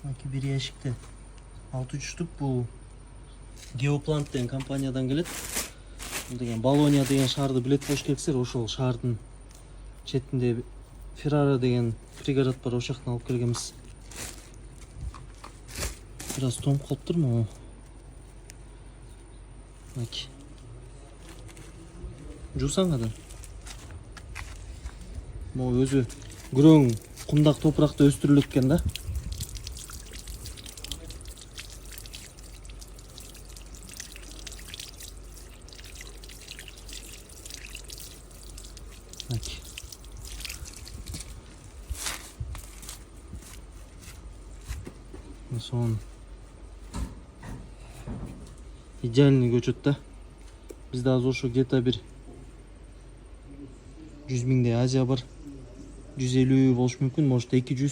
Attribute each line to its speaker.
Speaker 1: Мынакей bir ящикте 6 штук. Бул Geoplant деген компаниядан келет. Бул деген Болония деген шаарды билет болуш керексиңер. Ошол шаардын четинде Ferrara деген пригород бар, ошол жактан алып келгенбиз. Biraz tomуп калыптырмы? Мынакей. Жуусаң адан. Могу өзү күрөң кумдак топуракта өстүрүлөт экен да. Мынакей. Сон идеальный көчөт да. Бизде азыр ошо где-то бир 100 миңдей Азия бар. 150 болуш мүмкүн, может 200.